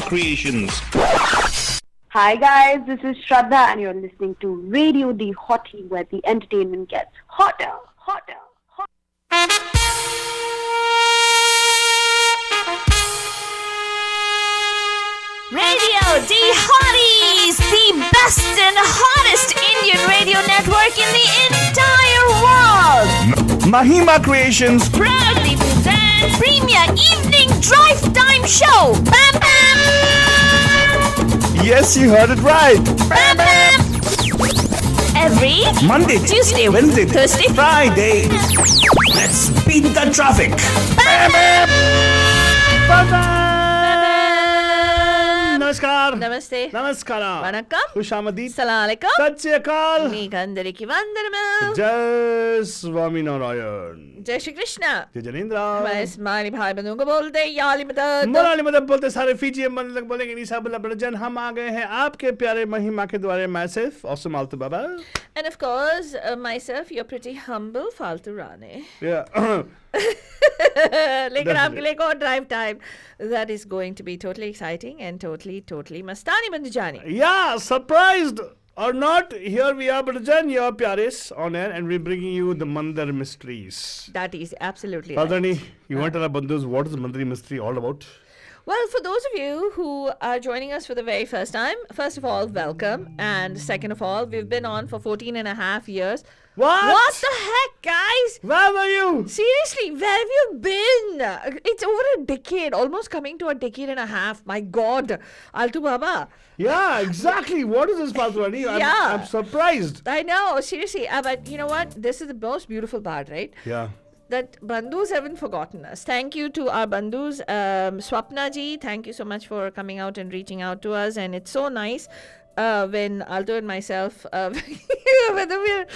Mahima Creations. Hi guys, this is Shraddha and you're listening to Radio Dehotties, where the entertainment gets hotter. Radio Dehotties, the best and hottest Indian radio network in the entire world. Mahima Creations Proudly presents Premier Evening Drive Time Show. Bam bam! Yes, you heard it right. Bam bam! Every Monday, Tuesday, Wednesday, Thursday, Friday. Let's beat the traffic. Bam bam! नमस्कार Namaste. नमस्कार Vanakkam. खुशामदीद Assalamu alaikum. सत श्री अकाल Meekandariki vandanam. जय Swami Narayan Jai Shri Krishna. जय जनेंद्र मैं इस्माइली भाई बंधुओं को बोलते याली मदद. मोराली मदद बोलते सारे फीजी मन तक बोलेंगे निशा जन हम आ गए हैं आपके प्यारे महिमा के द्वारे myself awesome Altu Baba And of course, myself, you're pretty humble, Faltu Rane. yeah लेकिन आपके लिए एक और drive time that is going to be totally exciting and totally mastani band jani. yeah surprised or not, here we are Jan, your pyares on air and we're bringing you the Mandar mysteries. That is absolutely right. Faldani, you want to tell our bandhus what is the Mandari mystery all about? Well, for those of you who are joining us for the very first time, first of all, welcome. And second of all, we've been on for 14 and a half years. What the heck, guys? Where were you? Seriously, where have you been? It's over a decade, almost coming to a decade and a half. My God. Altu Baba. Yeah, exactly. What is this, Faltuani? I'm surprised. I know, seriously. But you know what? This is the most beautiful part, right? Yeah. That bandhus haven't forgotten us. Thank you to our bandhus. Swapna ji, thank you so much for coming out and reaching out to us. And it's so nice when Alto and myself, whether we're...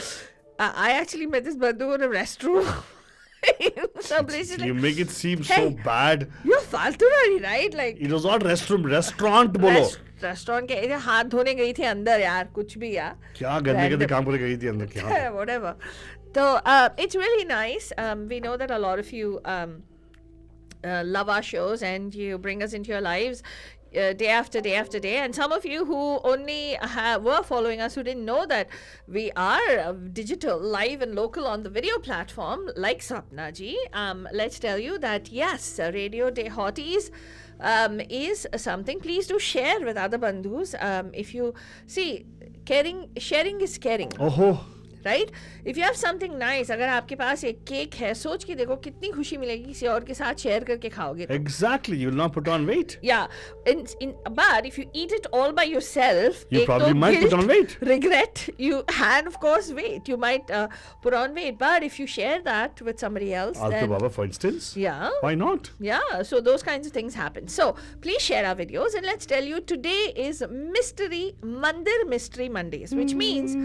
I actually met this bandhu in a restroom. Some places You like, make it seem so bad. you're faltu rani, right? Like It was not restroom, restaurant bolo. restaurant के ऐसे हाथ धोने गई थी अंदर यार कुछ भी यार. क्या करने के थे काम करे गई थी अंदर क्या? Whatever. So it's really nice. We know that a lot of you love our shows and you bring us into your lives day after day after day. And some of you who only were following us who didn't know that we are digital, live and local on the video platform like Sapna ji. Let's tell you that yes, Radio Dehotties is something. Please do share with other bandhus. If you see, sharing is caring. Oh. Right? If you have something nice, अगर आपके पास एक cake है, सोच के देखो कितनी खुशी मिलेगी किसी और के साथ शेयर करके खाओगे. Exactly, you'll not put on weight. Yeah, but if you eat it all by yourself, You probably might put on weight. Regret, and of course weight. You might put on weight, but if you share that with somebody else, Altu then Baba, for instance. yeah. Why not? Yeah, so those kinds of things happen. So please share our videos and let's tell you today is Mandir Mystery Mondays, which means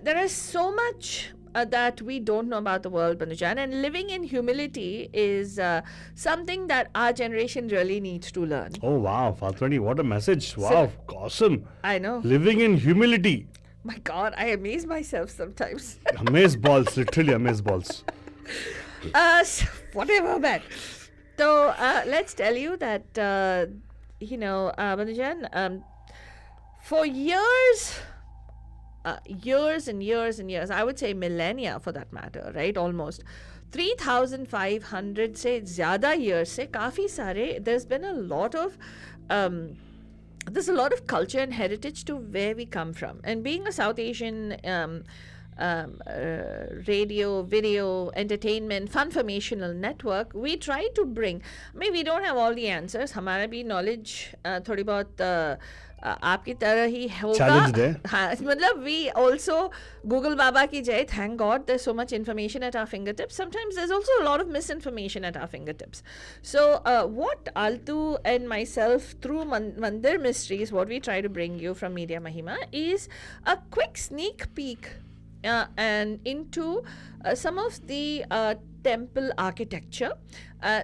there is so much that we don't know about the world, Banujan, and living in humility is something that our generation really needs to learn. Oh wow, Faltuani, what a message. Wow, awesome. I know. Living in humility. My God, I amaze myself sometimes. Amaze balls, literally amaze balls. Whatever, man. So let's tell you that, Banujan, for years and years, I would say millennia for that matter, right? Almost 3,500 से ज़्यादा years से काफ़ी सारे, there's been a lot of there's a lot of culture and heritage to where we come from. And being a South Asian radio, video, entertainment, funformational network, we try to bring, we don't have all the answers. हमारा भी knowledge थोड़ी बहुत आपकी तरह ही होगा. हाँ, मतलब we also Google Baba की जय, thank God there's so much information at our fingertips. Sometimes there's also a lot of misinformation at our fingertips. So what Altu and myself through Mandir Mysteries, what we try to bring you from Media Mahima is a quick sneak peek and into some of the temple architecture,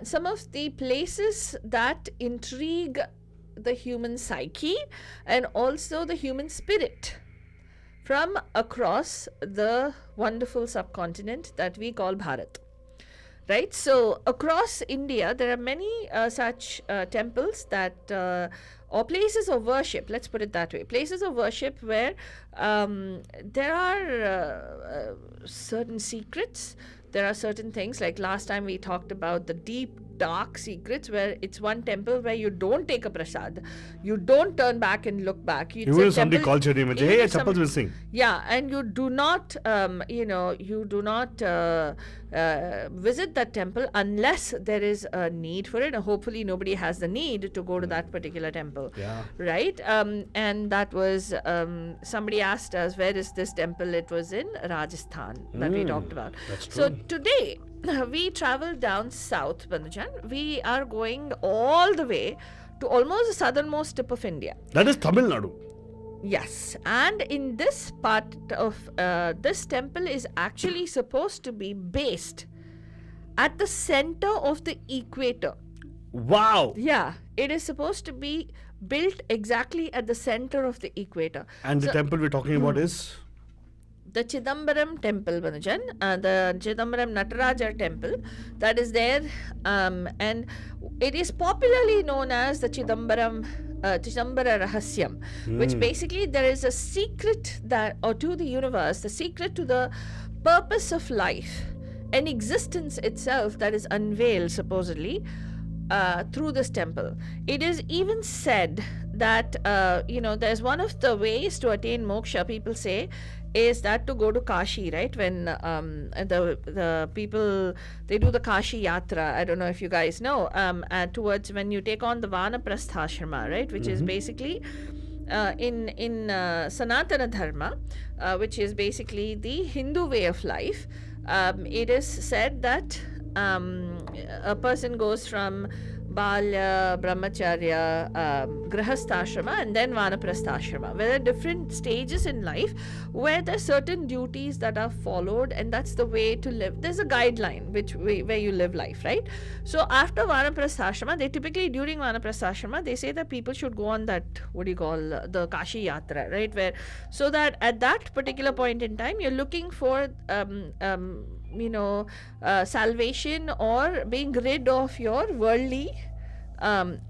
some of the places that intrigue the human psyche and also the human spirit from across the wonderful subcontinent that we call Bharat. right? So across India, there are many such temples that or places of worship. Let's put it that way: places of worship where there are certain secrets. There are certain things, like last time we talked about the deep dark secrets, where it's one temple where you don't take a prasad, you don't turn back and look back. It's Even a if somebody temple- calls your name and say, even hey, a if temple's somebody- missing. Yeah, and you do not, you do not visit that temple unless there is a need for it. And hopefully, nobody has the need to go to that particular temple. Yeah. Right? And that was, somebody asked us, where is this temple? It was in Rajasthan that we talked about. That's So true. today, we travel down south, Bandhujan. We are going all the way to almost the southernmost tip of India. That is Tamil Nadu. Yes, and in this part of this temple is actually supposed to be based at the center of the equator. Wow. Yeah, it is supposed to be built exactly at the center of the equator. And the So- temple we're talking about is? The Chidambaram temple, Banujan, the Chidambaram Nataraja temple that is there, and it is popularly known as the ChidambaraRahasyam, which basically there is a secret that, or to the universe, the secret to the purpose of life and existence itself that is unveiled supposedly through this temple. It is even said that there's one of the ways to attain moksha, people say, is that to go to Kashi, right? When the people, they do the Kashi Yatra. I don't know if you guys know, towards when you take on the Vanaprastha-ashrama, right? Which is basically in Sanatana Dharma, which is basically the Hindu way of life. It is said that a person goes from Balya, Brahmacharya, Grihastha-ashrama, and then Vanaprastha-ashrama, where there are different stages in life where there are certain duties that are followed, and that's the way to live. There's a guideline where you live life, right? So after Vanaprastha-ashrama, they typically, during Vanaprastha-ashrama, they say that people should go on that, what do you call, the Kashi Yatra, right? Where, so that at that particular point in time, you're looking for salvation or being rid of your worldly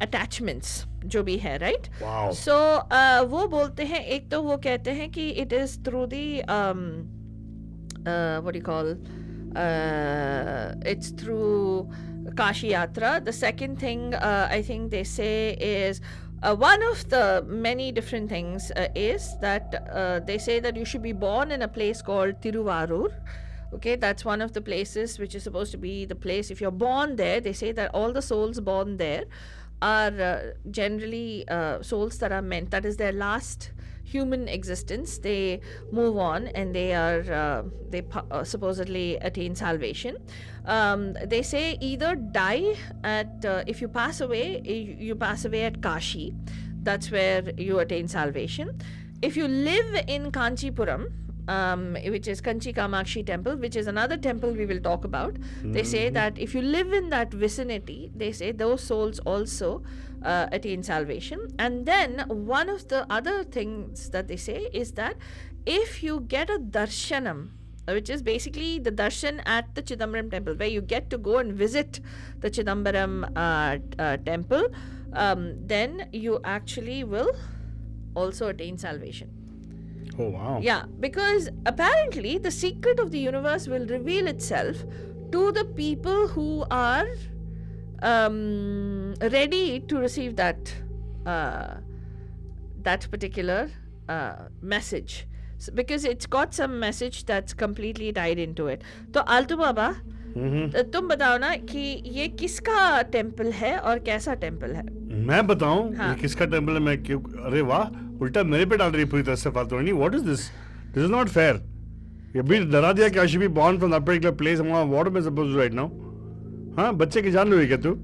attachments जो भी है, right? Wow. So वो बोलते हैं, एक तो वो कहते हैं कि it is through the what do you call, it's through Kashi Yatra. The second thing I think they say is one of the many different things is that they say that you should be born in a place called Tiruvarur. Okay, that's one of the places which is supposed to be the place. If you're born there, they say that all the souls born there are generally souls that are meant, that is their last human existence. They move on and they are supposedly attain salvation. They say either die at if you pass away, you pass away at Kashi. That's where you attain salvation. If you live in Kanchipuram, which is Kanchi Kamakshi temple, which is another temple we will talk about. They say that if you live in that vicinity, they say those souls also attain salvation. And then one of the other things that they say is that if you get a darshanam, which is basically the darshan at the Chidambaram temple, where you get to go and visit the Chidambaram temple, then you actually will also attain salvation. Oh, wow. Yeah, because apparently the secret of the universe will reveal itself to the people who are ready to receive that particular message. So, because it's got some message that's completely tied into it. तो आलतू बाबा, तुम बताओ ना कि ये किसका temple है और कैसा टेम्पल है? मैं बताऊं हाँ. ये किसका टेम्पल है? मैं क्यों, अरे वाह, उल्टा मेरे पे डाल रही है पूरी तरह से फालतू नहीं. What is this? This is not fair. ये भी डरा दिया कि I should be born from that particular place. What am I supposed to do right now? हाँ, बच्चे की जान लोगी क्या तू?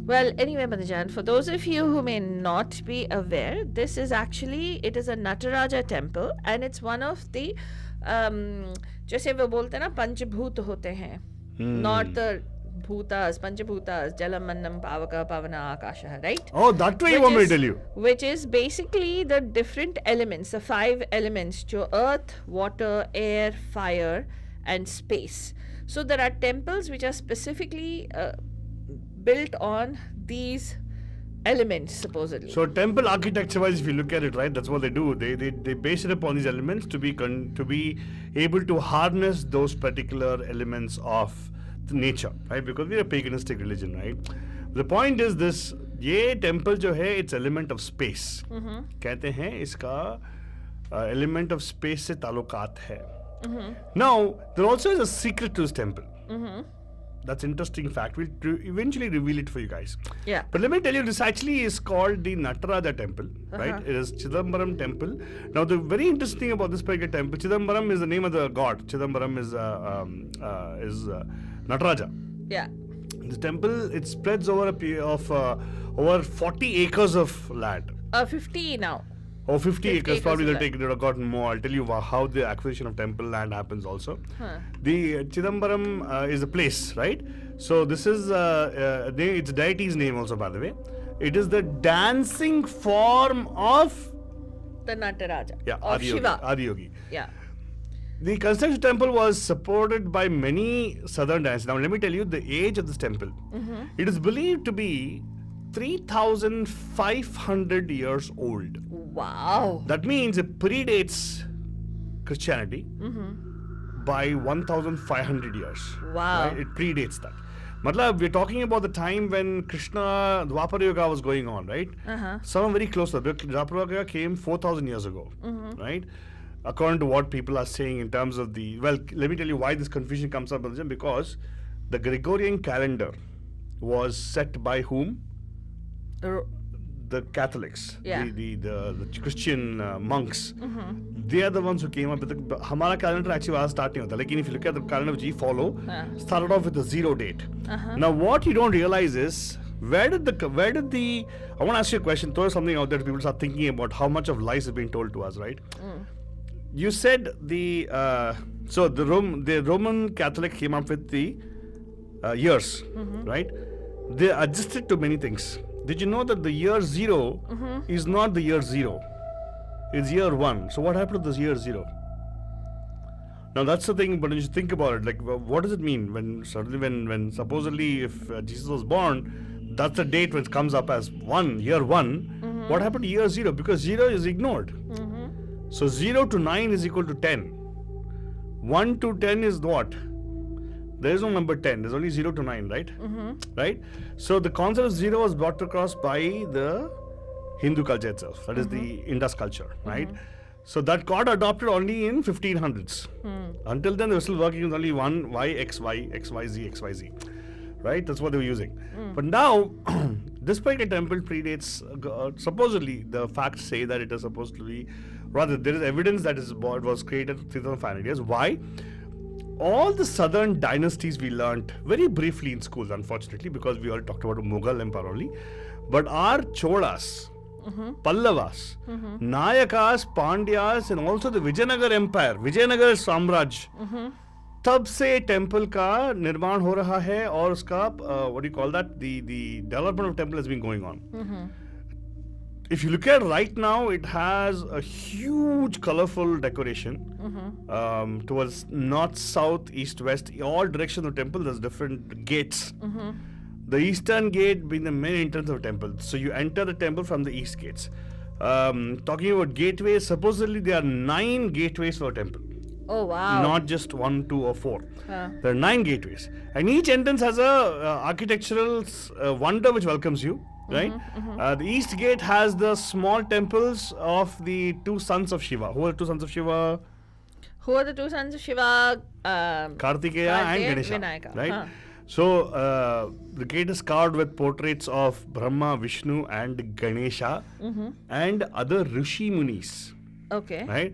Well, anyway, Madhajan, for those of you who may not be aware, this is actually, it is a Nataraja temple, and it's one of the, जैसे वो बोलते हैं ना, पंचभूत होते हैं, not the bhutas, panchabhutas, jalam, annam, pavaka, pavana, akasha, right? Oh, that way you want me to tell you. Which is basically the different elements, the 5 elements, jo earth, water, air, fire, and space. So there are temples which are specifically built on these elements, supposedly. So temple architecture-wise, if you look at it, right, that's what they do. They base it upon these elements to be able to harness those particular elements of the nature, right? Because we're a paganistic religion, right? The point is this: ये temple जो है, it's element of space. कहते हैं इसका element of space से ताल्लुकात है. Now there also is a secret to this temple. That's interesting fact. We'll eventually reveal it for you guys. Yeah. But let me tell you, this actually is called the Nataraja temple, right? It is Chidambaram temple. Now, the very interesting thing about this particular temple, Chidambaram is the name of the god. Chidambaram is Nataraja. Yeah. The temple, it spreads over a period of over 40 acres of land. 50 now. Or 50 acres, acres probably of they'll take it have gotten more. I'll tell you how the acquisition of temple land happens also. The Chidambaram is a place, right? So this is, it's deity's name also, by the way. It is the dancing form of The Nataraja. yeah, Of Shiva. Adiyogi. Yeah. The construction temple was supported by many southern dynasties. Now let me tell you the age of this temple. It is believed to be 3,500 years old. Wow. That means it predates Christianity by 1,500 years. Wow. Right? It predates that. Matlab, we're talking about the time when Krishna Dwapara Yuga was going on, right? Some are very close to that. Dwapara Yuga came 4,000 years ago, right? According to what people are saying in terms of the... Well, let me tell you why this confusion comes up, because the Gregorian calendar was set by whom? The Catholics, Yeah. the Christian monks. They are the ones who came up with the... Hamara calendar actually was starting with that. Like if you look at the calendar which we follow, started off with a 0 date. Now what you don't realize is, where did the... I want to ask you a question, throw something out there people start thinking about how much of lies is being told to us, right? You said the... so the Roman Catholic came up with the years, right? They adjusted to many things. Did you know that the year 0 is not the year 0? It's year 1. So what happened to this year 0? Now that's the thing, but when you think about it, like what does it mean when supposedly if Jesus was born, that's the date when it comes up as year 1. What happened to year 0? Because 0 is ignored. So 0 to 9 is equal to 10. 1 to 10 is what? There is no number 10. There's only 0 to 9, right? Right? So the concept of 0 was brought across by the Hindu culture itself. That is the Indus culture, right? So that got adopted only in 1500s. Until then, they were still working with only one Y, X, Y, X, Y, Z, X, Y, Z. Right? That's what they were using. But now, this particular temple predates, supposedly, the facts say that it is supposed to be, rather, there is evidence that it was created 3,500 years. Why? All the southern dynasties we learnt very briefly in schools, unfortunately, because we all talked about the Mughal Empire only. But our Cholas, Pallavas, Nayakas, Pandyas, and also the Vijayanagar Empire, Vijayanagar Samraj, तब से temple का निर्माण हो रहा है और उसका what do you call that? The development of temple has been going on. If you look at it right now, it has a huge colorful decoration towards north, south, east, west, all directions of the temple. There's different gates. The eastern gate being the main entrance of the temple. So you enter the temple from the east gates. Talking about gateways, supposedly there are 9 gateways for a temple. Oh wow. Not just 1, 2 or 4. There are 9 gateways. And each entrance has a architectural wonder which welcomes you. Right? The east gate has the small temples of the 2 sons of Shiva. Who are the 2 sons of Shiva? Who are the 2 sons of Shiva? Kartikeya and Ganesha. Vinayaka. Right? So, the gate is carved with portraits of Brahma, Vishnu and Ganesha and other Rishi Munis. Okay. Right?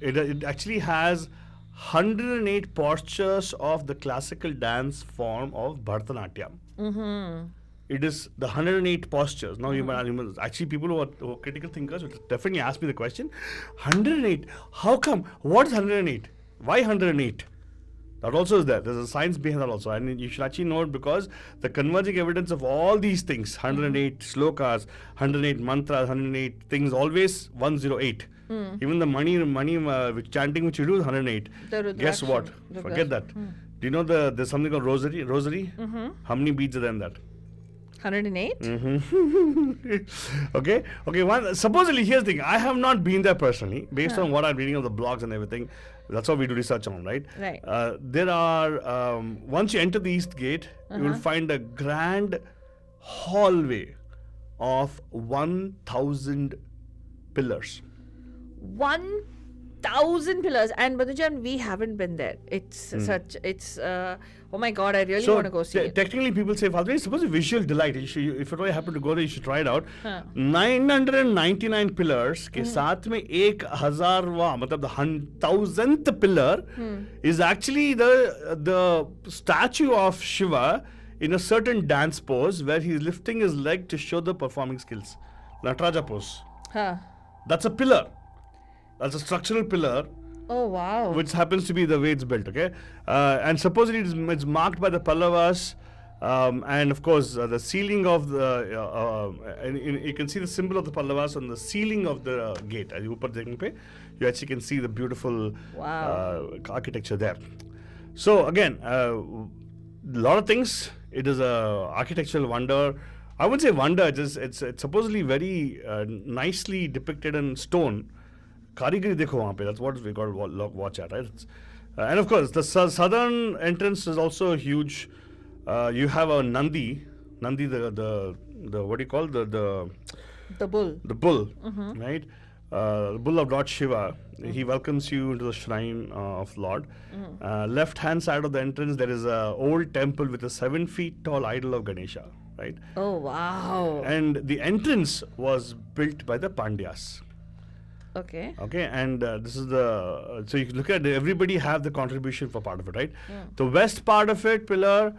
It actually has 108 postures of the classical dance form of Bharatanatyam. It is the 108 postures. Now, you might actually people who are critical thinkers will definitely ask me the question, 108? How come? What is 108? Why 108? That also is there. There's a science behind that also. And you should actually know it because the converging evidence of all these things, 108 slokas, 108 mantras, 108 things, always 108. Even the money which chanting which you do is 108. Guess what? Forget that. Do you know there's something called rosary? How many beads are there in that? 108? Okay. Supposedly, here's the thing. I have not been there personally. Based on what I'm reading of the blogs and everything, that's what we do research on, right? Right. There are, once you enter the East Gate, you will find a grand hallway of 1,000 pillars. 1,000 pillars. And Madhujan, we haven't been there. It's oh my God, I really want to go see it. Technically, people say, Father, it's supposed to be visual delight. If you really happen to go there, you should try it out. 999 pillars के साथ में 1,000वां, मतलब the 1,000th pillar is actually the statue of Shiva in a certain dance pose where he's lifting his leg to show the performing skills. Nataraja pose. That's a pillar. That's a structural pillar. Oh, wow. Which happens to be the way it's built, okay? And supposedly it's marked by the Pallavas, and of course the ceiling of the, and you can see the symbol of the Pallavas on the ceiling of the gate. As you actually can see the beautiful architecture there. So again, a lot of things. It is a architectural wonder. I wouldn't say wonder, it's supposedly very nicely depicted in stone. Karigari dekho wahan pe, that's what we got to watch at, right? And of course, the southern entrance is also huge. You have a Nandi, the what do you call the bull. The bull, right? The bull of Lord Shiva. He welcomes you into the shrine of Lord. Left hand side of the entrance, there is a old temple with a 7 feet tall idol of Ganesha, right? Oh, wow. And the entrance was built by the Pandyas. Okay. And this is so you can look at it, everybody have the contribution for part of it, right? The west part of it, pillar,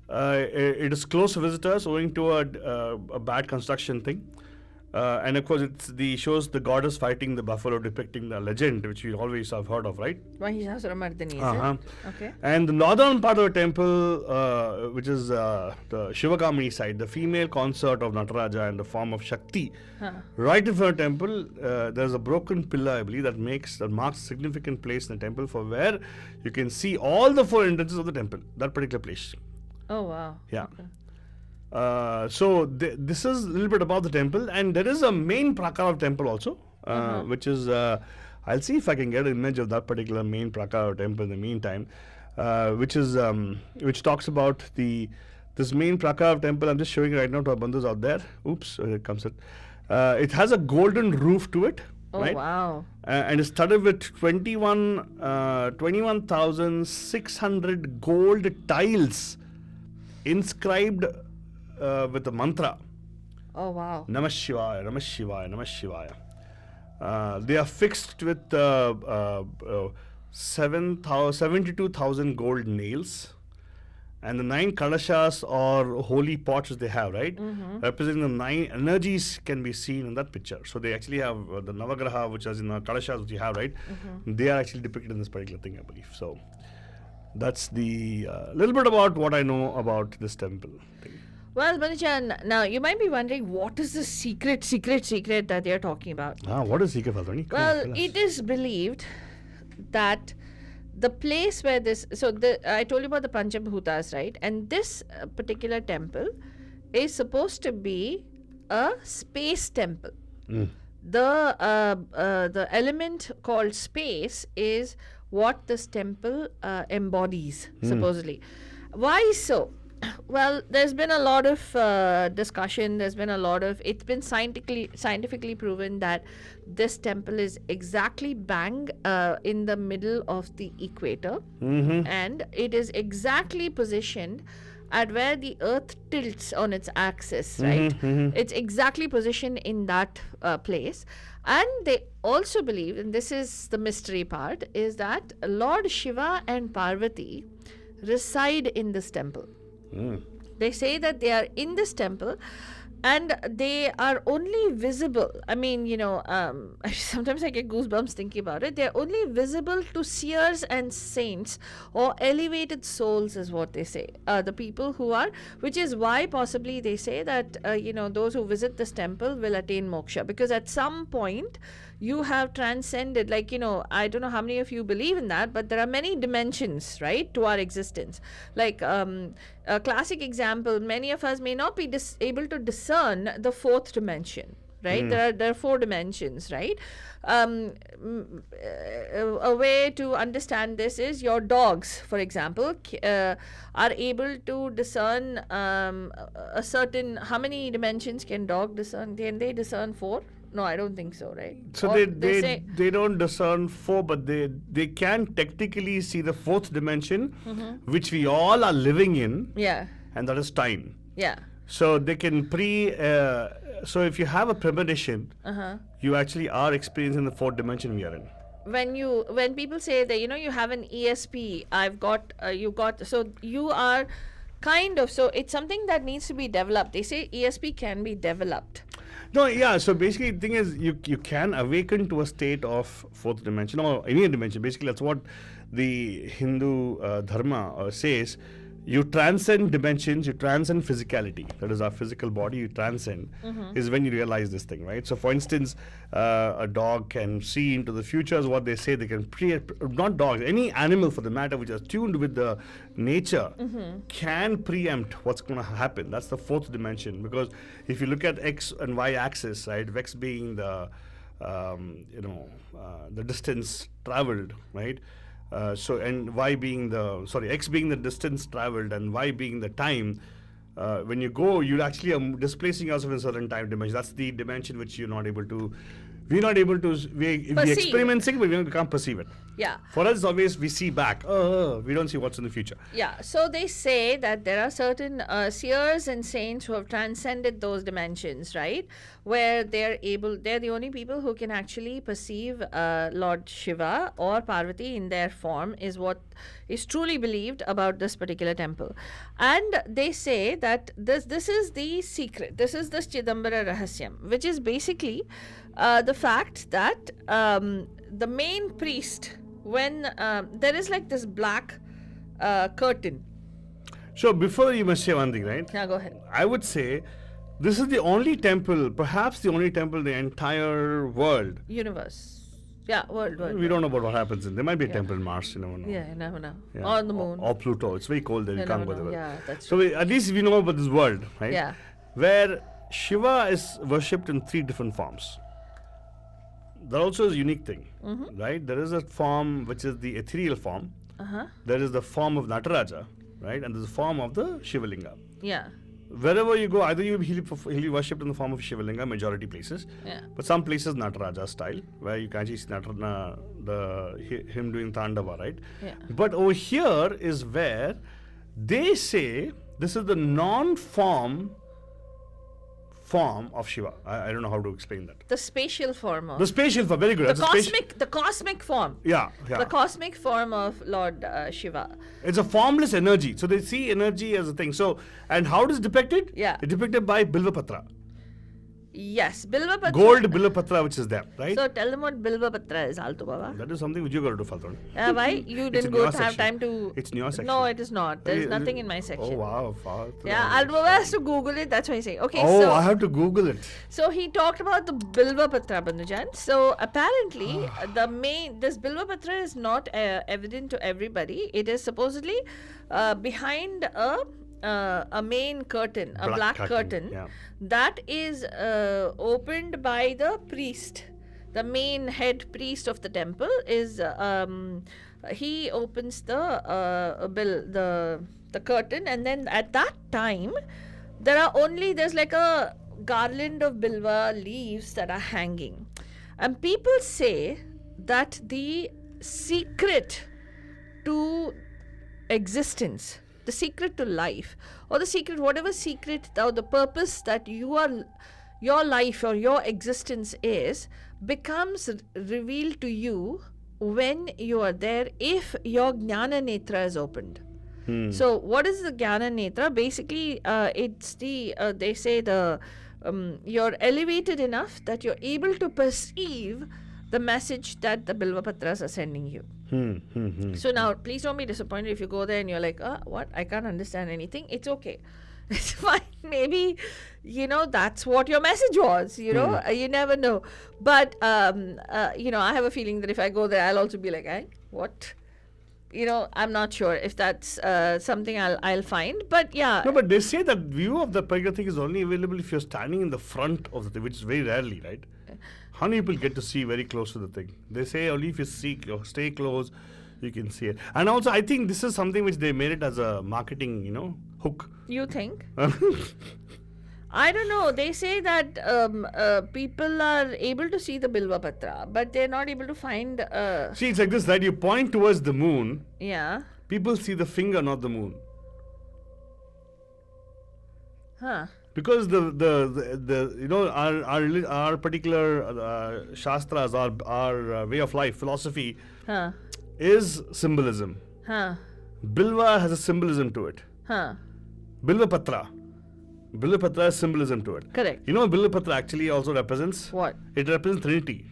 it is closed to visitors owing to a bad construction thing. And of course, shows the goddess fighting the buffalo, depicting the legend, which you always have heard of, right? Mahishasuramardini, is it? Okay. And the northern part of the temple, which is the Shivakamini side, the female consort of Nataraja in the form of Shakti, right in front of the temple, there's a broken pillar, I believe, that marks a significant place in the temple for where you can see all the 4 entrances of the temple, that particular place. Oh, wow. Yeah. Okay. So this is a little bit about the temple, and there is a main prakara of temple also, which is I'll see if I can get an image of that particular main prakara of temple in the meantime, which talks about this main prakara of temple. I'm just showing it right now to our bandhus out there. Oops, here comes it. It has a golden roof to it. Oh, right? wow. And it's studded with 21,600 gold tiles inscribed with the mantra. Oh, wow. Namah Shivaya, Namah Shivaya, Namah Shivaya. They are fixed with 72,000 gold nails. And the 9 kalashas or holy pots they have, right? Representing the 9 energies can be seen in that picture. So they actually have the Navagraha, which is in the kalashas which you have, right? They are actually depicted in this particular thing, I believe. So that's the little bit about what I know about this temple thing. Well, Manichan, now you might be wondering what is the secret that they are talking about? What is secret, Faltani? Well, it is believed that the place where this, I told you about the Panchabhutas, right? And this particular temple is supposed to be a space temple. The element called space is what this temple embodies, supposedly. Why so? Well, there's been a lot of discussion. It's been scientifically proven that this temple is exactly bang in the middle of the equator, and it is exactly positioned at where the earth tilts on its axis, right? It's exactly positioned in that place. And they also believe, and this is the mystery part, is that Lord Shiva and Parvati reside in this temple. They say that they are in this temple and they are only visible. I mean, sometimes I get goosebumps thinking about it. They're only visible to seers and saints or elevated souls, is what they say. The people who are, which is why possibly they say that, those who visit this temple will attain moksha, because at some point you have transcended, I don't know how many of you believe in that, but there are many dimensions, right, to our existence. Like, a classic example, many of us may not be able to discern the fourth dimension, right? There are 4 dimensions, right? A way to understand this is your dogs, for example, are able to discern a certain, how many dimensions can dog discern? Can they discern 4? No, I don't think so, right? So Or they don't discern 4, but they can technically see the 4th dimension, which we all are living in, yeah, and that is time. yeah. So they can so if you have a premonition, you actually are experiencing the 4th dimension we are in. When people say that, you have an ESP, so you are kind of, so it's something that needs to be developed. They say ESP can be developed. No, yeah. So basically, the thing is, you can awaken to a state of 4th dimension or any dimension. Basically, that's what the Hindu dharma says. You transcend dimensions, you transcend physicality. That is our physical body, you transcend, is when you realize this thing, right? So, for instance, a dog can see into the future, is what they say. They can not dogs, any animal for the matter, which is tuned with the nature, can preempt what's going to happen. That's the 4th dimension. Because if you look at X and Y axis, right, X being the, the distance traveled, right? And Y being X being the distance traveled and Y being the time. When you go, you actually are displacing yourself in a certain time dimension. That's the dimension which we're not able to, we experimenting, but we can't perceive it. Yeah. For us, always we see back. We don't see what's in the future. Yeah. So they say that there are certain seers and saints who have transcended those dimensions, right? Where they're the only people who can actually perceive Lord Shiva or Parvati in their form, is what is truly believed about this particular temple. And they say that this is the secret. This is the ChidambaraRahasyam, which is basically the fact that the main priest, when there is like this black curtain. So before, you must say one thing, right? Yeah, go ahead. I would say this is the only temple, perhaps the only temple in the entire world. Universe. Yeah, world. We don't know about what happens in. There might be a temple in Mars, you never know. Yeah, you never know. Yeah. Or on the moon. Or Pluto. It's very cold there. You can't go there. Yeah, that's so at least we know about this world, right? Yeah. Where Shiva is worshipped in 3 different forms. That also is a unique thing, right? There is a form which is the ethereal form. There is the form of Nataraja, right? And there's a form of the Shivalinga. Yeah. Wherever you go, either he'll be worshipped in the form of Shivalinga, majority places. Yeah. But some places Nataraja style, where you can actually see him doing Tandava, right? Yeah. But over here is where they say this is the non-form of Shiva. I don't know how to explain that. The spatial form of. The spatial form, very good. The cosmic form. Yeah. The cosmic form of Lord Shiva. It's a formless energy. So they see energy as a thing. So, and how it is depicted? Yeah. It's depicted by Bilvapatra. Yes, Bilva Patra. Gold Bilvapatra, which is there, right? So tell them what Bilva Patra is, Alto Baba. That is something which you got to do, Faltron. Why? You didn't in your have section. time to. It's in your section. No, it is not. There is Eh, nothing in my section. Oh, wow. Faltron. Yeah, Alto Baba has to Google it. That's why I say. Okay, Oh, so. I have to Google it. So he talked about the Bilva Patra, Bandhujan. So apparently, this Bilva Patra is not evident to everybody. It is supposedly behind a main curtain, a black curtain, yeah. that is opened by the priest. The main head priest of the temple is he opens the curtain, and then at that time there's like a garland of bilva leaves that are hanging, and people say that the secret to existence, the secret to life, or the secret, whatever secret or the purpose that your life or your existence is, becomes revealed to you when you are there, if your Jnana Netra is opened. So what is the Jnana Netra? Basically, it's the they say the you're elevated enough that you're able to perceive the message that the Bilva Patras are sending you. So now, please don't be disappointed if you go there and you're like, what? I can't understand anything. It's okay. It's fine. Maybe, that's what your message was, you never know. But, I have a feeling that if I go there, I'll also be like, what? I'm not sure if that's something I'll find. But yeah. No, but they say that view of the particular thing is only available if you're standing in the front of the thing, which is very rarely, right? How many people get to see very close to the thing? They say only if you stay close, you can see it. And also, I think this is something which they made it as a marketing, hook. You think? I don't know. They say that people are able to see the Bilva Patra, but they're not able to find. See, it's like this, right? You point towards the moon. Yeah. People see the finger, not the moon. Huh. Because our particular shastras, our way of life, philosophy, is symbolism. Bilva has a symbolism to it. Bilva Patra. Bilva Patra has symbolism to it. Correct. Bilva Patra actually also represents what? It represents Trinity.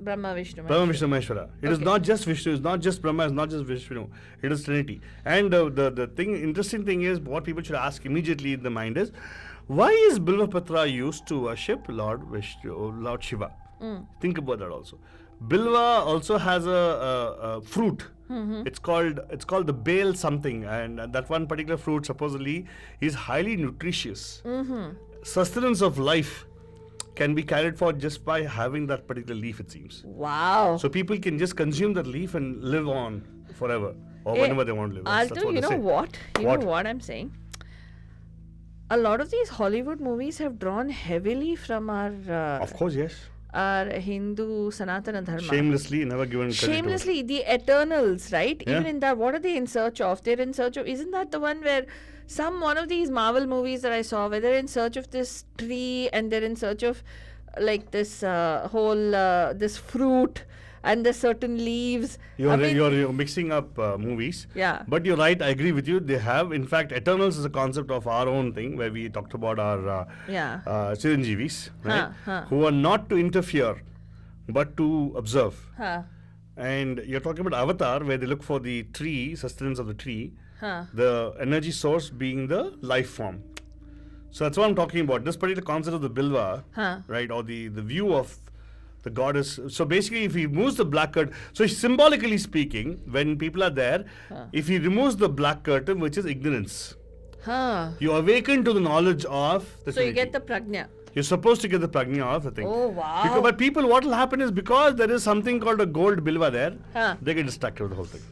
Brahma, Vishnu, Brahma, Vishnu, Maheshwara. It is not just Vishnu, it's not just Brahma, it's not just Vishnu. It is Trinity. And the interesting thing is, what people should ask immediately in the mind is, why is Bilva Patra used to worship Lord Vishnu, Lord Shiva? Think about that also. Bilva also has a fruit. It's called the bale something, and that one particular fruit supposedly is highly nutritious. Sustenance of life can be carried forth just by having that particular leaf, it seems. Wow. So people can just consume that leaf and live on forever, or whenever they want to live. Alto, you know what? You know what I'm saying? A lot of these Hollywood movies have drawn heavily from our of course, yes. Our Hindu Sanatana Dharma. Shamelessly, never given credit. Shamelessly, the Eternals, right? Yeah. Even in that, what are they in search of? They're in search of, isn't that the one where one of these Marvel movies that I saw, where they're in search of this tree and they're in search of like this this fruit and the certain leaves. You're mixing up movies. Yeah. But you're right, I agree with you. They have, in fact, Eternals is a concept of our own thing, where we talked about our Chiranjeevis, right? Who are not to interfere, but to observe. And you're talking about Avatar, where they look for the tree, sustenance of the tree, the energy source being the life form. So that's what I'm talking about. This particular concept of the Bilva, right, or the view of the goddess. So basically, if he removes the black curtain, so symbolically speaking, when people are there, if he removes the black curtain, which is ignorance, you awaken to the knowledge of the So Trinity. you get the prajna. You're supposed to get the prajna of the thing. Oh, wow. But people, what will happen is, because there is something called a gold bilva there, they get distracted with the whole thing.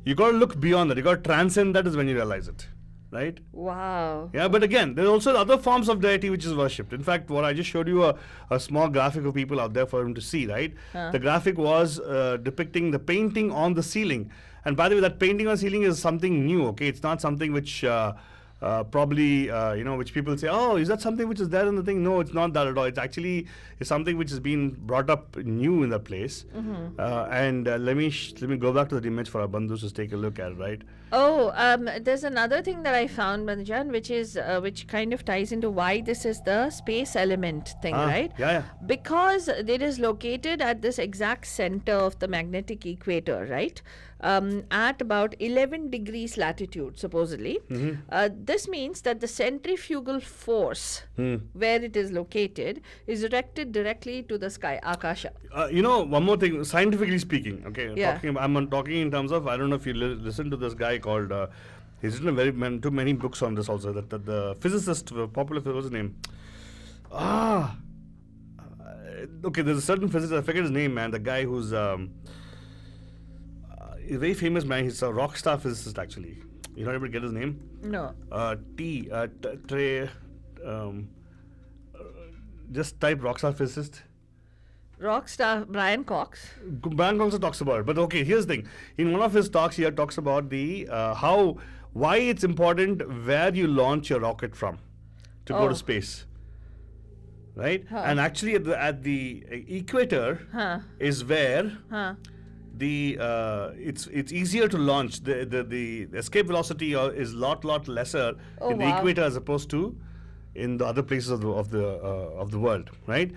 You got to look beyond that. You got to transcend that is when you realize it. Right? Wow. Yeah, but again, there are also other forms of deity which is worshipped. In fact, what I just showed you a small graphic of people out there for him to see, right? The graphic was depicting the painting on the ceiling. And by the way, that painting on the ceiling is something new, okay? It's not something which probably, which people say, oh, is that something which is there in the thing? No, it's not that at all. It's actually something which has been brought up new in that place. And let me go back to the image for our bandhus to take a look at it, right? Oh, there's another thing that I found, Banjan, which kind of ties into why this is the space element thing, right? Yeah. Because it is located at this exact center of the magnetic equator, right? At about 11 degrees latitude, supposedly. This means that the centrifugal force where it is located is directed directly to the sky, Akasha. One more thing, scientifically speaking, okay? Yeah. I'm talking in terms of, I don't know if you listen to this guy called, he's written too many books on this also, that the physicist, popular, what's his name? Okay, there's a certain physicist, I forget his name, man, the guy who's a very famous man, he's a rock star physicist actually. You're not able to get his name? No. Just type rockstar physicist. Rockstar Brian Cox. Brian Cox talks about it. But okay, here's the thing. In one of his talks, he talks about the why it's important where you launch your rocket from to go to space. Right? And actually at the equator is where it's easier to launch. The escape velocity is lot lesser in the equator as opposed to in the other places of the world, right?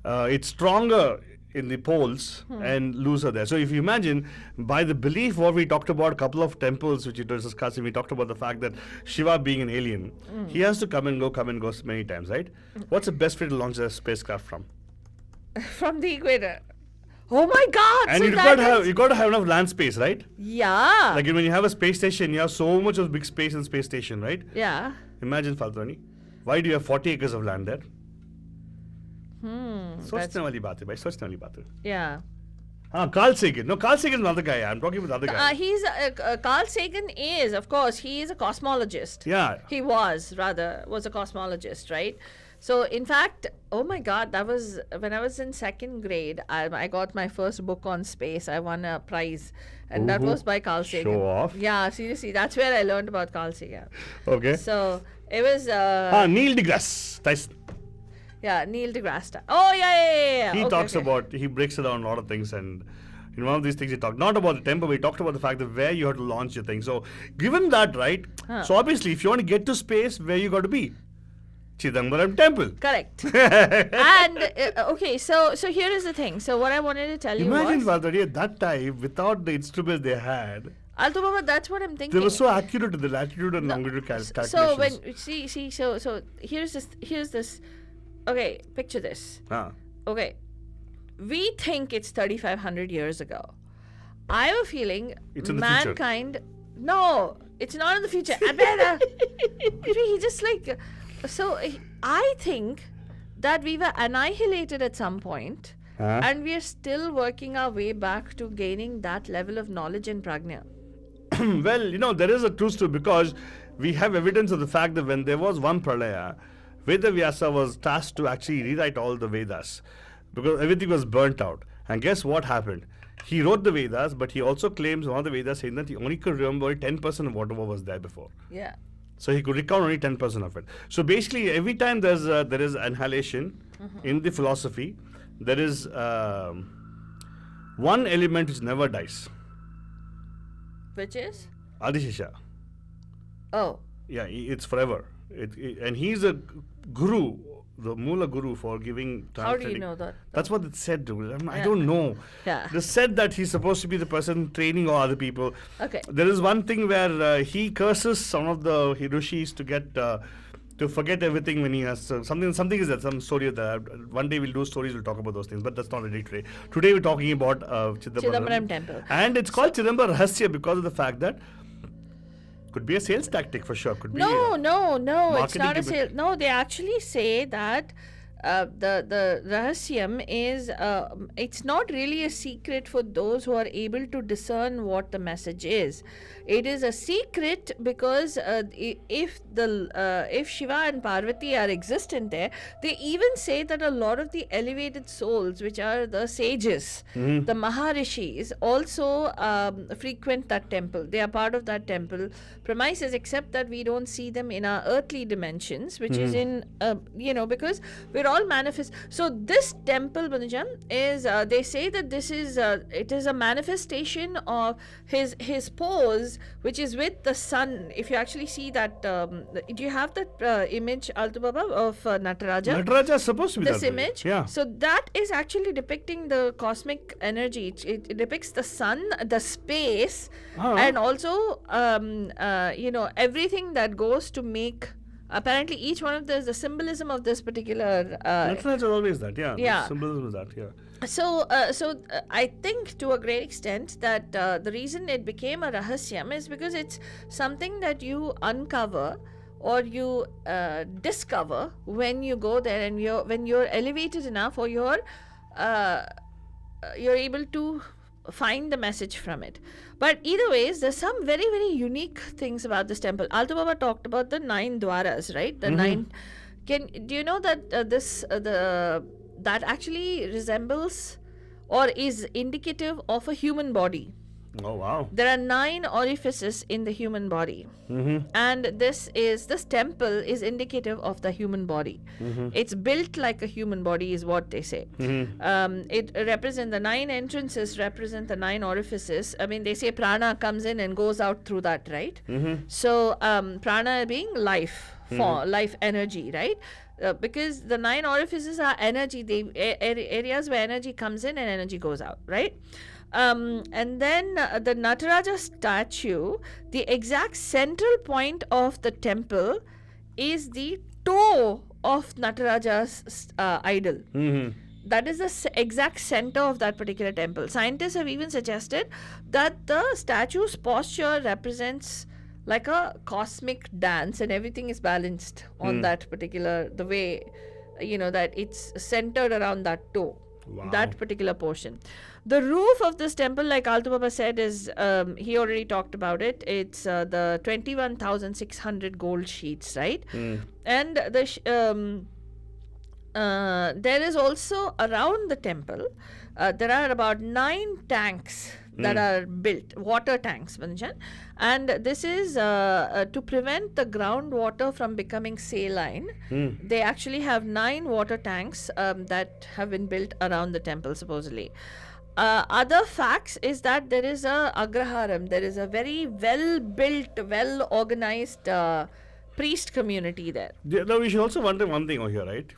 It's stronger in the poles and looser there. So if you imagine, by the belief what we talked about, a couple of temples which we discussed, we talked about the fact that Shiva being an alien, he has to come and go many times, right? What's the best way to launch a spacecraft from? From the equator. Oh my God! And so you got to have enough land space, right? Yeah. Like when you have a space station, you have so much of big space in space station, right? Yeah. Imagine, Faltoni, why do you have 40 acres of land there? सोचने वाली बात है भाई, सोचने वाली बात है. Yeah. Carl Sagan. No, Carl Sagan is another guy. I'm talking about the other guy. Carl Sagan is, of course, he is a cosmologist. Yeah. He was a cosmologist, right? So, in fact, oh my God, that was when I was in second grade. I got my first book on space. I won a prize, and that was by Carl Sagan. Show off. Yeah, seriously, that's where I learned about Carl Sagan. Okay. So it was. Neil deGrasse Tyson. Yeah, Neil deGrasse Tyson. Oh yeah. He talks about, he breaks it down a lot of things, and in one of these things he talked not about the temple, but he talked about the fact that where you have to launch your thing. So given that, right? So obviously, if you want to get to space, where you got to be? Chidambaram temple. Correct. And okay, so here is the thing. So what I wanted to tell you Imagine, was, Valdari, at that time, without the instruments they had, Alto Baba, that's what I'm thinking. they were so accurate to the latitude and longitude calculations. So when so here's this. Okay, picture this. Okay, we think it's 3,500 years ago. I have a feeling It's in the mankind. future. No, it's not in the future. He just like. So I think that we were annihilated at some point, and we are still working our way back to gaining that level of knowledge and prajna. Well, there is a truth to it, because we have evidence of the fact that when there was one pralaya, Vedavyasa was tasked to actually rewrite all the Vedas, because everything was burnt out. And guess what happened? He wrote the Vedas, but he also claims one of the Vedas saying that he only could remember 10% of whatever was there before. Yeah. So he could recount only 10% of it. So basically, every time there is annihilation in the philosophy, there is one element which never dies. Which is? Adishesha. Oh. Yeah, it's forever. And he's a guru, the Mula guru for giving. How do you know that? That's what it said, dude. I don't know. Yeah. They said that he's supposed to be the person training all other people. Okay. There is one thing where he curses some of the Hiroshis to get to forget everything when he has something is that some story of that. One day we'll do stories, we'll talk about those things, but that's not ready today. Today we're talking about Chidambaram temple, and it's called ChidambaraRahasyam because of the fact that could be a sales tactic for sure. Could be no, it's marketing not a gimmick. sale. No, they actually say that the Rahasyam is it's not really a secret for those who are able to discern what the message is. It is a secret because if Shiva and Parvati are existent there, they even say that a lot of the elevated souls, which are the sages, the Maharishis, also frequent that temple. They are part of that temple premises, except that we don't see them in our earthly dimensions, which is in because we're all manifest. So this temple, Banujam, is they say that this is it is a manifestation of his pose, which is with the sun. If you actually see that, do you have that image, Altu Baba, of Nataraja? Nataraja is supposed to be This that way. image, Yeah. so that is actually depicting the cosmic energy. It depicts the sun, the space, and also everything that goes to make. Apparently, each one of the symbolism of this particular. Nataraja is always that. Yeah. Yeah. The symbolism is that. Yeah. So I think to a great extent that the reason it became a Rahasyam is because it's something that you uncover or you discover when you go there, and when you're elevated enough, or you're able to find the message from it. But either ways, there's some very, very unique things about this temple. Alto Baba talked about the 9 dwaras, right? The 9. Do you know that that actually resembles or is indicative of a human body? Oh wow. There are 9 orifices in the human body, and this temple is indicative of the human body. It's built like a human body, is what they say. It represents the 9 entrances, represent the 9 orifices. I mean, they say prana comes in and goes out through that, right? So prana being life for life energy, right? Because the 9 orifices are energy, areas where energy comes in and energy goes out, right? And then the Nataraja statue, the exact central point of the temple is the toe of Nataraja's idol. That is the exact center of that particular temple. Scientists have even suggested that the statue's posture represents like a cosmic dance, and everything is balanced on that particular, the way, that it's centered around that toe. Wow. That particular portion. The roof of this temple, like Altu Baba said, is he already talked about it. It's the 21,600 gold sheets, right? And the there is also around the temple, there are about 9 tanks that are built, water tanks, Manjan, and this is to prevent the groundwater from becoming saline. They actually have 9 water tanks that have been built around the temple, supposedly. Other facts is that there is a agraharam, there is a very well built, well organized priest community there. Now we should also wonder one thing over here, right?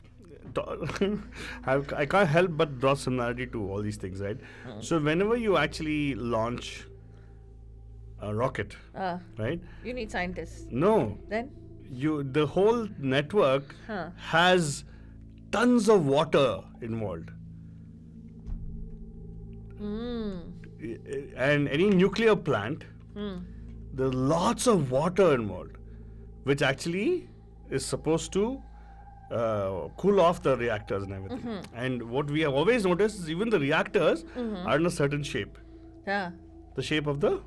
I can't help but draw similarity to all these things, right? So whenever you actually launch a rocket, right? You need scientists. No, Then? the whole network has tons of water involved. And any nuclear plant, there's lots of water involved, which actually is supposed to cool off the reactors and everything. And what we have always noticed is even the reactors are in a certain shape, Yeah. the shape of the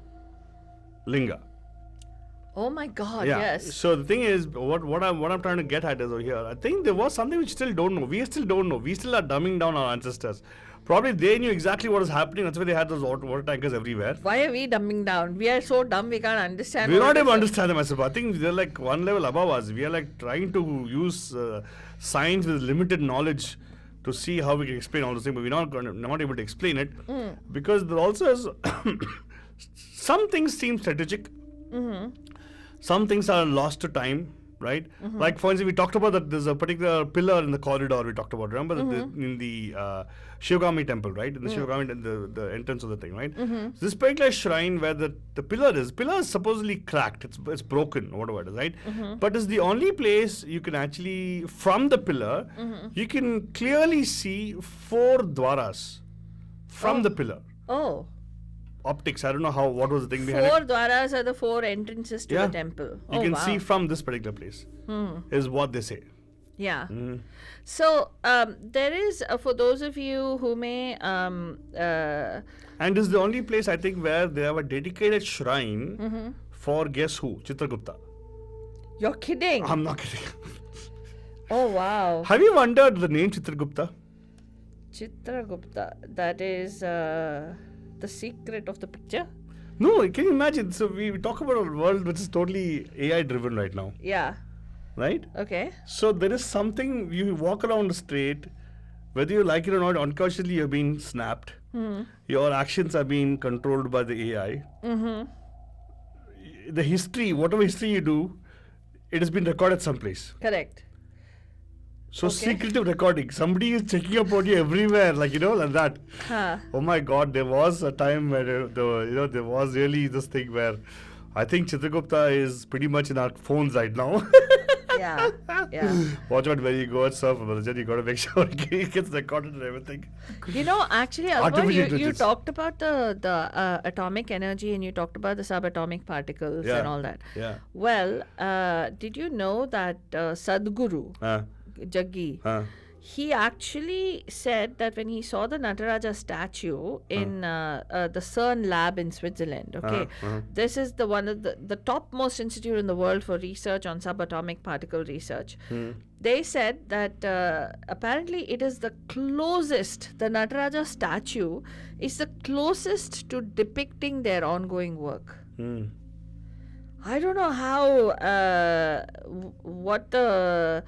linga. Oh my God, Yeah. yes. So the thing is, what I'm trying to get at is over here. I think there was something we still don't know. We still don't know. We still are dumbing down our ancestors. Probably they knew exactly what was happening. That's why they had those water tankers everywhere. Why are we dumbing down? We are so dumb we can't understand. We're what not it able to is. understand them, myself. I think they're like one level above us. We are like trying to use science with limited knowledge to see how we can explain all those things, but we're not able to explain it because there also is some things seem strategic. Some things are lost to time, right? Like for instance, we talked about that there's a particular pillar in the corridor we talked about. Remember in the Shivagami temple, right? In the Shivagami, the entrance of the thing, right? So this particular shrine where the pillar is supposedly cracked. It's broken, or whatever it is, right? But it's the only place you can actually, from the pillar, you can clearly see 4 dwaras from the pillar. Oh. Optics. I don't know what was the thing behind 4 it. dwaras are the 4 entrances to Yeah. the temple. You Oh, can wow. see from this particular place. Is what they say. Yeah. So there is, for those of you who may, And this is the only place I think where they have a dedicated shrine for guess who? Chitragupta. you're kidding. I'm not kidding. Oh, wow. Have you wondered the name Chitragupta? Chitragupta. That is the secret of the picture. No, can you imagine? So we talk about a world which is totally AI driven right now, Yeah. right? Okay. So there is something, you walk around the street, whether you like it or not, unconsciously you're being snapped. Your actions are being controlled by the AI. The history, whatever history you do, it has been recorded someplace. Correct. So Okay. secretive recording. Somebody is checking up on you everywhere, like like that. Huh. Oh my God, there was a time where there was really this thing where I think Chitragupta is pretty much in our phones right now. Yeah. Yeah. Watch out where you go and surf, Rajan. You got to make sure it gets recorded and everything. Actually, Alba, Artificial you intelligence. talked about the atomic energy and you talked about the subatomic particles Yeah. and all that. Yeah. Well, did you know that Sadhguru, Jaggi, he actually said that when he saw the Nataraja statue in the CERN lab in Switzerland, okay, this is the one of the topmost institute in the world for research on subatomic particle research. They said that apparently it is the closest, the Nataraja statue is the closest to depicting their ongoing work. I don't know how, what the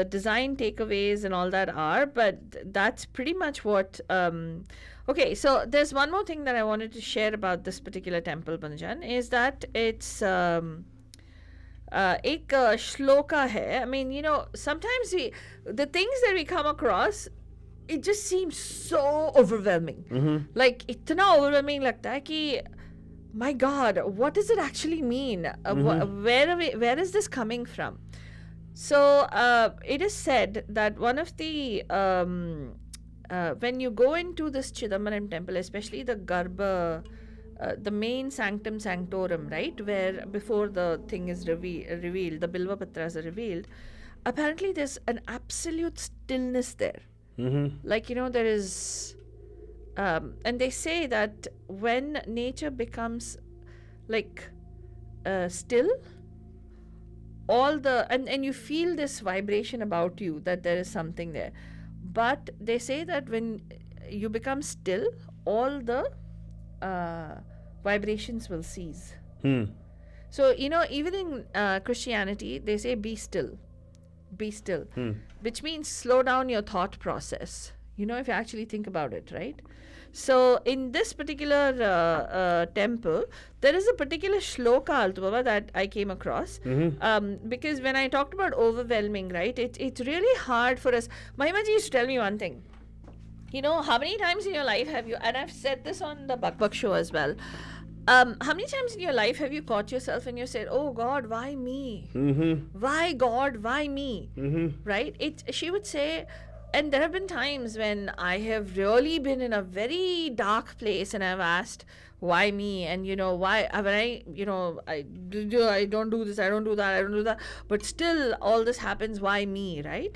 design takeaways and all that are, but that's pretty much what. Okay, so there's one more thing that I wanted to share about this particular temple, Banjan, is that it's एक shloka hai. I mean, sometimes the things that we come across, it just seems so overwhelming. Like, itna overwhelming lagta hai ki, my God, what does it actually mean? Where is this coming from? So, it is said that one of the, when you go into this Chidambaram temple, especially the Garbha, the main sanctum sanctorum, right, where before the thing is revealed, the Bilva Patras are revealed, apparently there's an absolute stillness there. Like, there is, and they say that when nature becomes like still, all the, and you feel this vibration about you that there is something there. But they say that when you become still, all the vibrations will cease. So, even in Christianity, they say be still, which means slow down your thought process, if you actually think about it, right? So, in this particular temple, there is a particular shloka, Altubaba, that I came across. Because when I talked about overwhelming, right, it's really hard for us. Mahimaji used to tell me one thing. How many times in your life have you, and I've said this on the Bak Bak show as well, how many times in your life have you caught yourself and you said, oh God, why me? Why God, why me? Right? She would say, and there have been times when I have really been in a very dark place and I've asked, why me? And why, when I don't do this, I don't do that, but still all this happens, why me, right?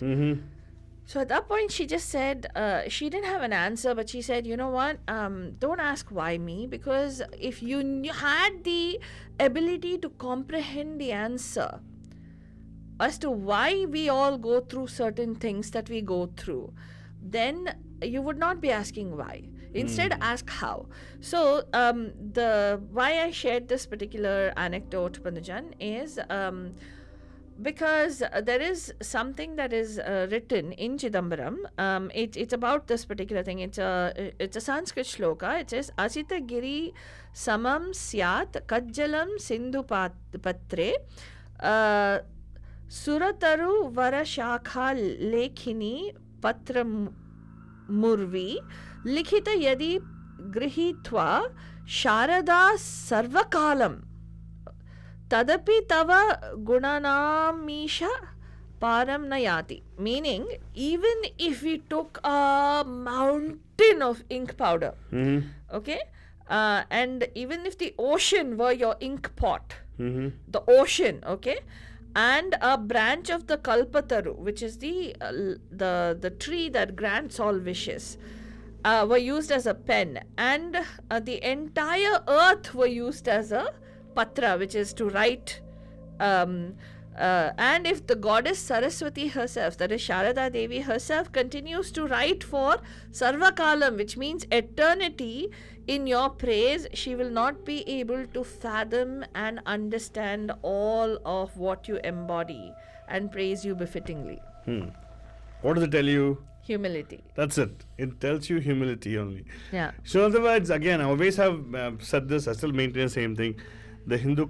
So at that point, she just said, she didn't have an answer, but she said, you know what, don't ask why me, because if you had the ability to comprehend the answer as to why we all go through certain things that we go through, then you would not be asking why. Instead, ask how. So, the why I shared this particular anecdote, Panujan, is because there is something that is written in Chidambaram. It's about this particular thing. It's a Sanskrit shloka. It says, Asita giri samam syat kajjalam sindhu patre surataru vara shakha lekhini patra murvi likhita yadi grihitva sharada sarvakalam tadapi tava gunanamisha param nayati. Meaning, even if we took a mountain of ink powder, okay, and even if the ocean were your ink pot, the ocean, okay, and a branch of the kalpataru, which is the tree that grants all wishes, were used as a pen, and the entire earth were used as a patra, which is to write, and if the goddess Saraswati herself, that is Sharada Devi herself, continues to write for Sarvakalam, which means eternity, in your praise, she will not be able to fathom and understand all of what you embody and praise you befittingly. What does it tell you? Humility. That's it. It tells you humility only. Yeah. So, in other words, again, I always have said this, I still maintain the same thing. The Hindu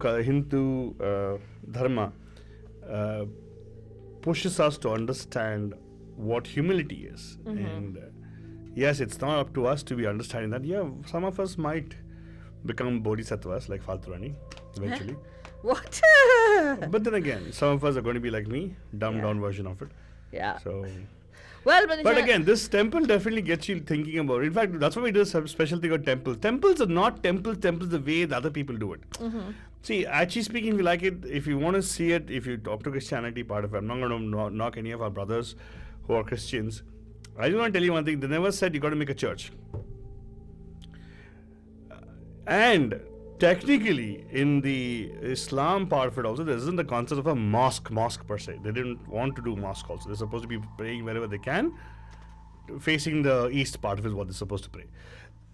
dharma pushes us to understand what humility is. And yes, it's not up to us to be understanding that. Yeah, some of us might become bodhisattvas like Falturani eventually. What? But then again, some of us are going to be like me, dumbed down version of it. Yeah. So, well, but again, this temple definitely gets you thinking about it. In fact, that's why we do a special thing about temples. Temples are not temples the way the other people do it. See, actually speaking, if you like it, if you want to see it, if you talk to Christianity part of it, I'm not going to knock any of our brothers who are Christians. I just want to tell you one thing. They never said you got to make a church. And technically, in the Islam part of it also, there isn't the concept of a mosque per se. They didn't want to do mosque also. They're supposed to be praying wherever they can. Facing the east part of it is what they're supposed to pray.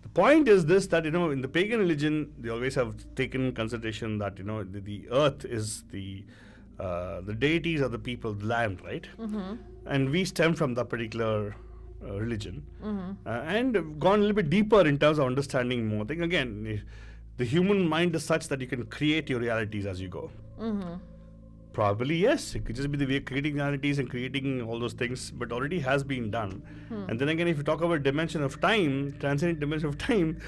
The point is this, that, in the pagan religion, they always have taken consideration that, the earth is the deities are the people, the land, right? And we stem from that particular religion. And gone a little bit deeper in terms of understanding more. I think, again, the human mind is such that you can create your realities as you go. Probably yes. It could just be the way of creating realities and creating all those things, but already has been done. And then again, if you talk about dimension of time, transcendent dimension of time,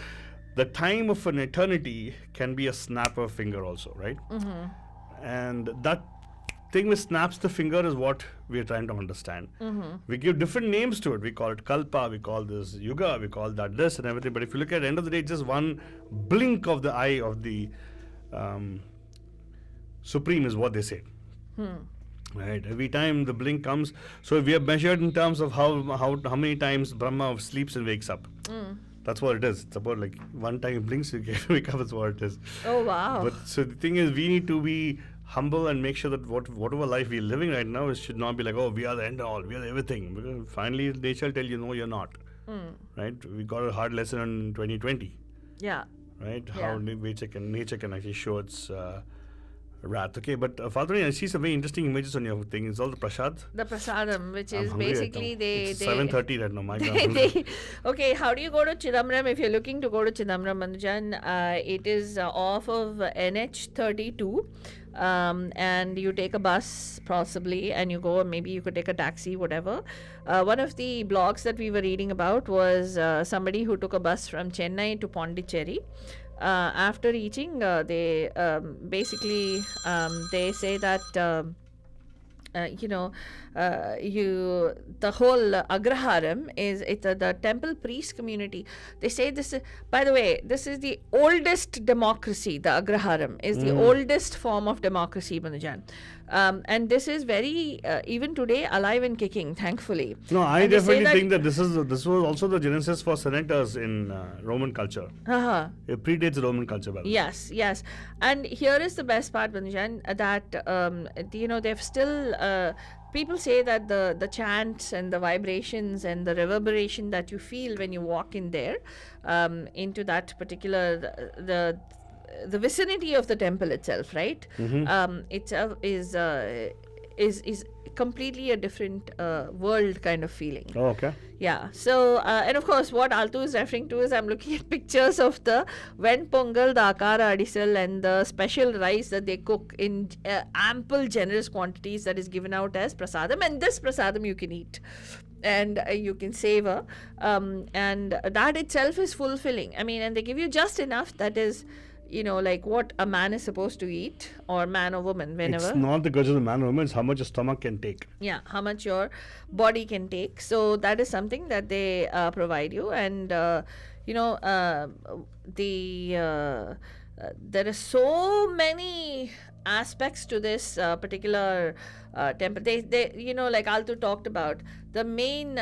the time of an eternity can be a snap of a finger also, right? And that thing which snaps the finger is what we are trying to understand. We give different names to it. We call it kalpa, we call this yuga, we call that this and everything. But if you look at the end of the day, just one blink of the eye of the Supreme is what they say. Right. Every time the blink comes, so we are measured in terms of how many times Brahma sleeps and wakes up. That's what it is. It's about like one time it blinks, you get wake up. That's what it is. Oh wow! But so the thing is, we need to be humble and make sure that whatever life we're living right now, it should not be like, oh, we are the end all, we are everything. Because finally, they shall tell you, no, you're not. Right. We got a hard lesson in 2020. Yeah. Right. Yeah. How nature can actually show its wrath. Okay, but Falguni, I see some very interesting images on your thing. It's all the prasad. The prasadam, which is hungry right basically now. they It's 7:30 right now. My God. okay, how do you go to Chidambaram if you're looking to go to Chidambaram, Manujan? It is off of NH32. And you take a bus possibly and you go, or maybe you could take a taxi, whatever. One of the blogs that we were reading about was somebody who took a bus from Chennai to Pondicherry. After reaching, they basically they say that the whole Agraharam is the temple priest community. They say this is, by the way, this is the oldest democracy. The Agraharam is the oldest form of democracy, Manujan. And this is very even today alive and kicking, thankfully. No, I And they say definitely think that this was also the genesis for senators in Roman culture. It predates the Roman culture, by the way. Yes. And here is the best part, Banjan, that they've still people say that the chants and the vibrations and the reverberation that you feel when you walk in there into that particular the vicinity of the temple itself, right? Itself is completely a different world kind of feeling. Oh, okay. Yeah. So, and of course, what Altu is referring to is I'm looking at pictures of the Ven Pongal, the Akara Adisal, and the special rice that they cook in ample, generous quantities that is given out as prasadam. And this prasadam you can eat and you can savor. And that itself is fulfilling. I mean, and they give you just enough that is, like what a man is supposed to eat, or man or woman, whenever. It's not the because of the man or woman, it's how much your stomach can take. Yeah, how much your body can take. So that is something that they provide you. And, there are so many aspects to this particular temple. They like Altu talked about, the main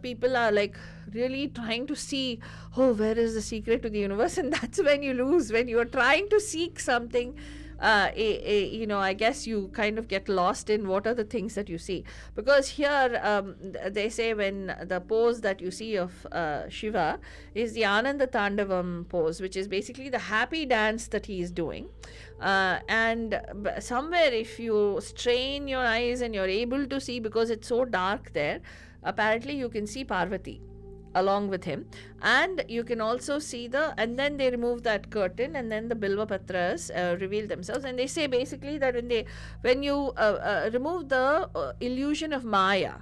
people are like really trying to see, where is the secret to the universe? And that's when you lose, when you are trying to seek something. I guess you kind of get lost in what are the things that you see. Because here they say when the pose that you see of Shiva is the Ananda Tandavam pose, which is basically the happy dance that he is doing. And somewhere if you strain your eyes and you're able to see, because it's so dark there, apparently you can see Parvati along with him, and you can also see and then they remove that curtain, and then the Bilva Patras reveal themselves, and they say basically that when you remove the illusion of Maya,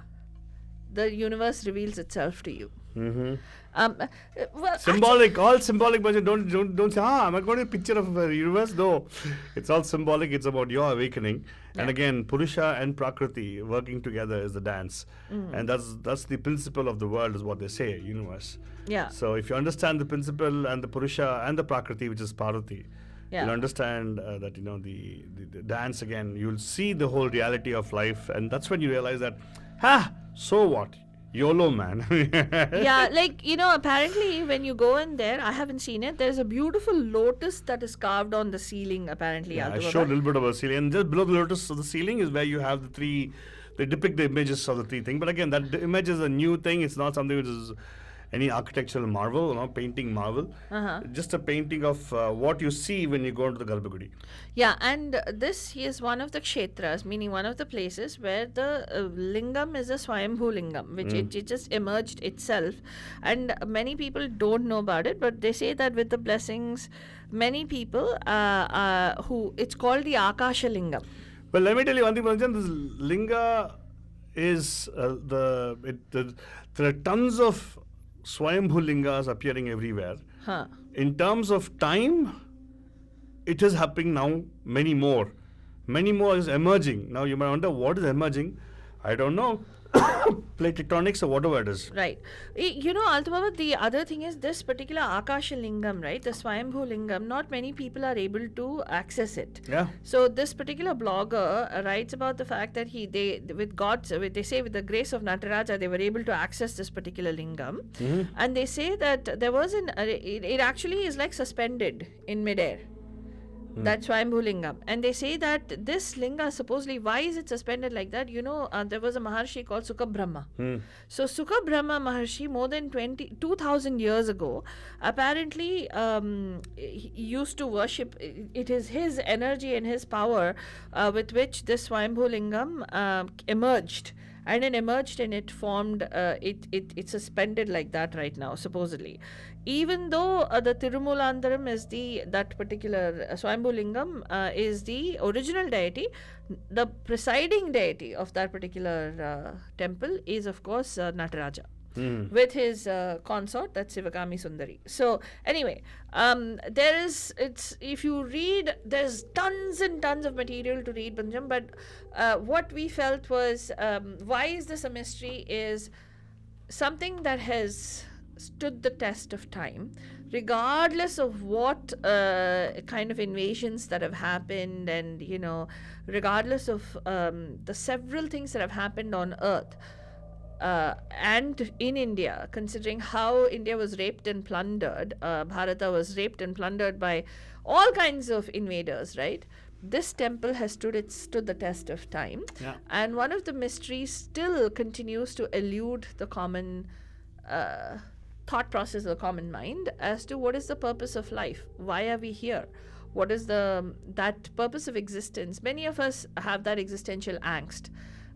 the universe reveals itself to you. Symbolic, all symbolic, but don't say, am I going to picture of a universe? No, it's all symbolic. It's about your awakening. Yeah. And again, Purusha and Prakriti working together is the dance. And that's the principle of the world, is what they say, universe. Yeah. So if you understand the principle and the Purusha and the Prakriti, which is Parvati, you'll understand that, the dance again, you'll see the whole reality of life. And that's when you realize that, so what? YOLO, man. Yeah, apparently when you go in there, I haven't seen it, there's a beautiful lotus that is carved on the ceiling, apparently. Yeah, I showed a little bit of a ceiling. And just below the lotus of the ceiling is where you have they depict the images of the three things. But again, that image is a new thing. It's not something which is any architectural marvel, painting marvel. Just a painting of what you see when you go into the Garbhagudi. Yeah, and this is one of the kshetras, meaning one of the places where the lingam is a Swayambhu lingam, which it just emerged itself. And many people don't know about it, but they say that with the blessings, many people it's called the Akasha lingam. Well, let me tell you one thing, Panchan. This linga is there are tons of Swayambhu lingas appearing everywhere. Huh. In terms of time, it is happening now. Many more is emerging. Now you might wonder what is emerging. I don't know. Plate tectonics or whatever it is. Right. You know, Altavava, the other thing is this particular Akasha Lingam, right? The Swayambhu Lingam, not many people are able to access it. Yeah. So this particular blogger writes about the fact that they say with the grace of Nataraja, they were able to access this particular lingam. And they say that there was it actually is like suspended in midair. That's Swayambhu Lingam. And they say that this linga, supposedly, why is it suspended like that? You know, there was a Maharshi called Sukha Brahma. So Sukha Brahma Maharshi, more than 2,000 years ago, apparently he used to worship. It is his energy and his power with which this Swayambhu Lingam emerged. And it emerged and it formed, it suspended like that right now, supposedly. Even though the Tirumulandaram is that particular Swayambhu Lingam is the original deity, the presiding deity of that particular temple is, of course, Nataraja. With his consort, that's Sivakami Sundari. So anyway, if you read, there's tons and tons of material to read, Banjam, but what we felt was, why is this a mystery, is something that has stood the test of time, regardless of what kind of invasions that have happened, and, you know, regardless of the several things that have happened on earth. And in India, considering how India was raped and plundered, Bharata was raped and plundered by all kinds of invaders, right? This temple has stood the test of time. Yeah. And one of the mysteries still continues to elude the common thought process of the common mind as to what is the purpose of life. Why are we here? What is that purpose of existence? Many of us have that existential angst.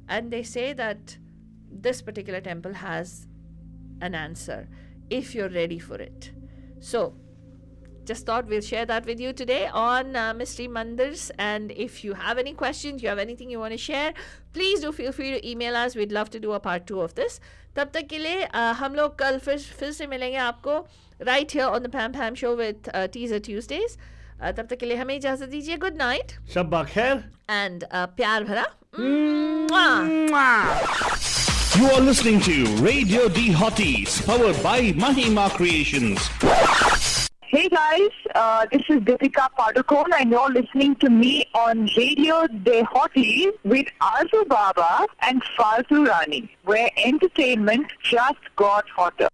And they say that this particular temple has an answer if you're ready for it. So just thought we'll share that with you today on Mystery Mandirs. And if you have any questions, you have anything you want to share, please do feel free to email us. We'd love to do a part 2 of this. तब तक के लिए हम लोग कल फिर से मिलेंगे आपको right here on the Pam Pam Show with Teaser Tuesdays. तब तक के लिए हमें इजाजत दीजिए. Good night. Shabba khair. And प्यार भरा. You are listening to Radio Dehotties, powered by Mahima Creations. Hey guys, this is Deepika Padukone and you're listening to me on Radio Dehotties with Arzu Baba and Farzu Rani, where entertainment just got hotter.